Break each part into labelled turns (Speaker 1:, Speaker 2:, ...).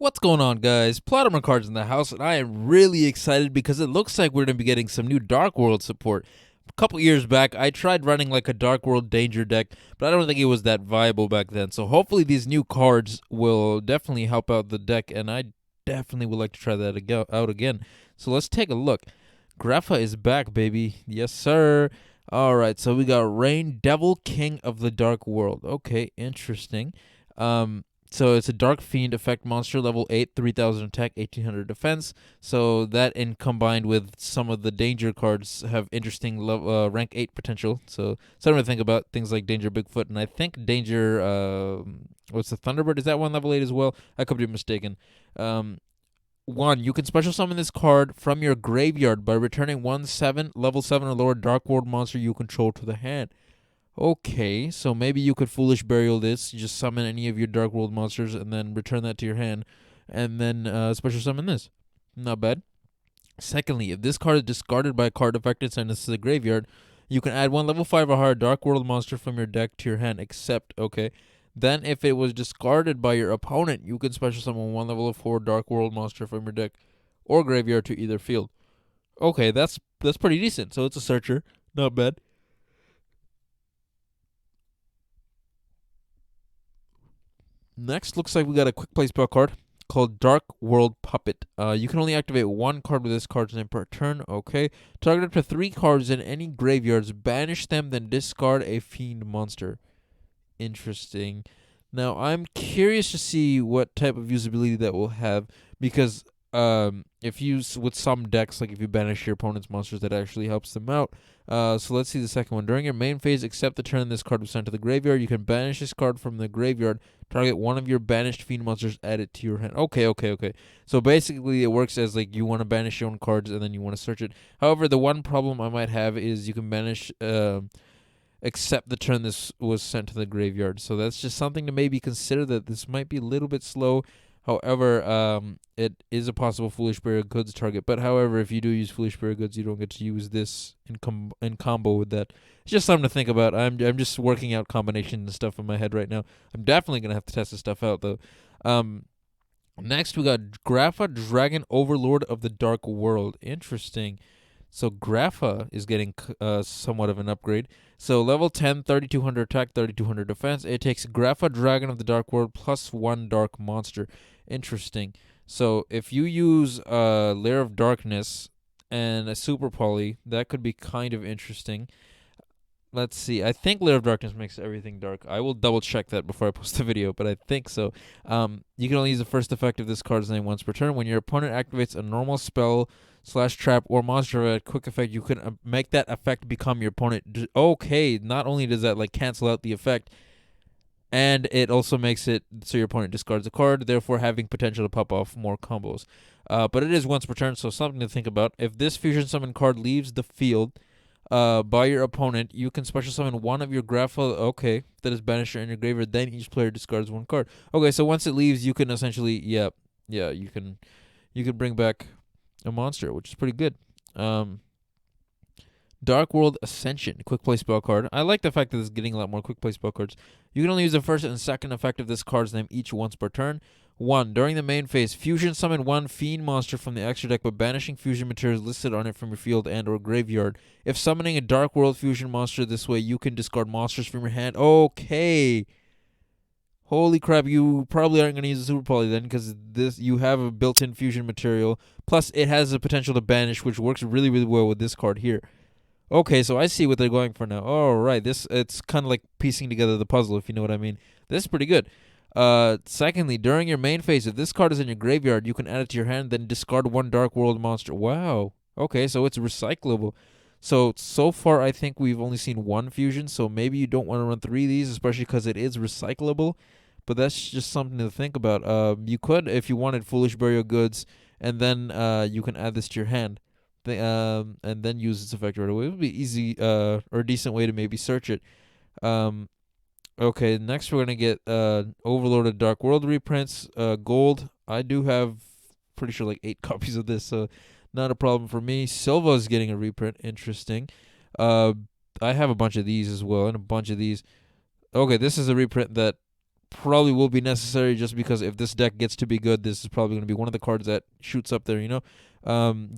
Speaker 1: What's going on, guys? PlotArmorCards in the house, and I am really excited because it looks like we're going to be getting some new Dark World support. A couple years back, I tried running like a Dark World Danger deck, but I don't think it was that viable back then. So hopefully these new cards will definitely help out the deck, and I definitely would like to try that out again. So let's take a look. Grapha is back, baby. Yes, sir. Alright, so we got Rain, Devil, King of the Dark World. Okay, interesting. So it's a Dark Fiend effect monster, level 8, 3000 attack, 1800 defense. So that, in combined with some of the danger cards, have interesting rank 8 potential. So something to think about. Things like Danger Bigfoot, and I think Danger, what's the Thunderbird? Is that one level 8 as well? I could be mistaken. 1. You can special summon this card from your graveyard by returning one level 7 or lower Dark World monster you control to the hand. Okay, so maybe you could Foolish Burial this, just summon any of your Dark World monsters, and then return that to your hand, and then special summon this. Not bad. Secondly, if this card is discarded by a card effect and sent to the graveyard, you can add one level 5 or higher Dark World monster from your deck to your hand, except, okay. Then, if it was discarded by your opponent, you can special summon one level 4 Dark World monster from your deck or graveyard to either field. Okay, that's pretty decent. So it's a searcher. Not bad. Next, looks like we got a quick play spell card called Dark World Puppet. You can only activate one card with this card's name per turn. Okay. Target up to 3 cards in any graveyards. Banish them, then discard a fiend monster. Interesting. Now, I'm curious to see what type of usability that will have, because if you with some decks, like if you banish your opponent's monsters, that actually helps them out. So let's see the second one. During your main phase, except the turn this card was sent to the graveyard, you can banish this card from the graveyard. Target one of your banished fiend monsters, add it to your hand. Okay. So basically, it works as like you want to banish your own cards and then you want to search it. However, the one problem I might have is you can banish except the turn this was sent to the graveyard. So that's just something to maybe consider, that this might be a little bit slow. However, it is a possible Foolish Burial Goods target. But however, if you do use Foolish Burial Goods, you don't get to use this in combo with that. It's just something to think about. I'm just working out combinations and stuff in my head right now. I'm definitely gonna have to test this stuff out though. Next we got Grapha, Dragon Overlord of the Dark World. Interesting. So Grapha is getting somewhat of an upgrade. So level 10, 3200 attack, 3200 defense. It takes Grapha, Dragon of the Dark World, plus 1 dark monster. Interesting. So if you use Lair of Darkness and a Super Poly, that could be kind of interesting. Let's see. I think Lair of Darkness makes everything dark. I will double check that before I post the video, but I think so. You can only use the first effect of this card's name once per turn. When your opponent activates a normal spell / trap or monster at quick effect, you can make that effect become your opponent. Okay, not only does that like cancel out the effect, and it also makes it so your opponent discards a card, therefore having potential to pop off more combos. But it is once per turn, so something to think about. If this fusion summon card leaves the field by your opponent, you can special summon one of your Grapha, that is banished in your graveyard, then each player discards 1 card. Okay, so once it leaves, you can essentially, you can bring back a monster, which is pretty good. Dark World Ascension, quick play spell card. I like the fact that it's getting a lot more quick play spell cards. You can only use the first and second effect of this card's name each once per turn. 1. During the main phase, fusion summon 1 fiend monster from the extra deck by banishing fusion materials listed on it from your field and or graveyard. If summoning a Dark World fusion monster this way, you can discard monsters from your hand. Okay. Holy crap, you probably aren't going to use a Super Poly then, because you have a built-in fusion material. Plus, it has the potential to banish, which works really, really well with this card here. Okay, so I see what they're going for now. Alright, it's kind of like piecing together the puzzle, if you know what I mean. This is pretty good. Secondly, during your main phase, if this card is in your graveyard, you can add it to your hand, then discard 1 Dark World monster. Wow. Okay, so it's recyclable. So far, I think we've only seen 1 fusion, so maybe you don't want to run 3 of these, especially because it is recyclable. But that's just something to think about. You could, if you wanted, Foolish Burial Goods, and then you can add this to your hand. And then use its effect right away. It would be easy or a decent way to maybe search it. Okay, next we're going to get Overlord of Dark World reprints. Gold. I do have pretty sure like 8 copies of this, so not a problem for me. Silva's getting a reprint. Interesting. I have a bunch of these as well, and a bunch of these. Okay, this is a reprint that probably will be necessary just because if this deck gets to be good, this is probably going to be one of the cards that shoots up there, you know.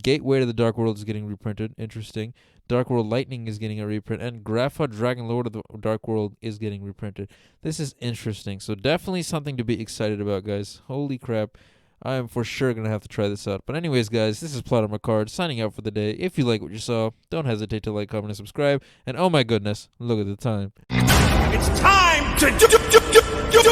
Speaker 1: Gateway to the Dark World is getting reprinted. Interesting. Dark World Lightning is getting a reprint, and Grapha Dragon Lord of the Dark World is getting reprinted. This is interesting, so definitely something to be excited about, guys. Holy crap. I am for sure going to have to try this out. But anyways, guys, this is PlotArmorCards signing out for the day. If you like what you saw, don't hesitate to like, comment, and subscribe. And oh my goodness, look at the time.
Speaker 2: It's time to do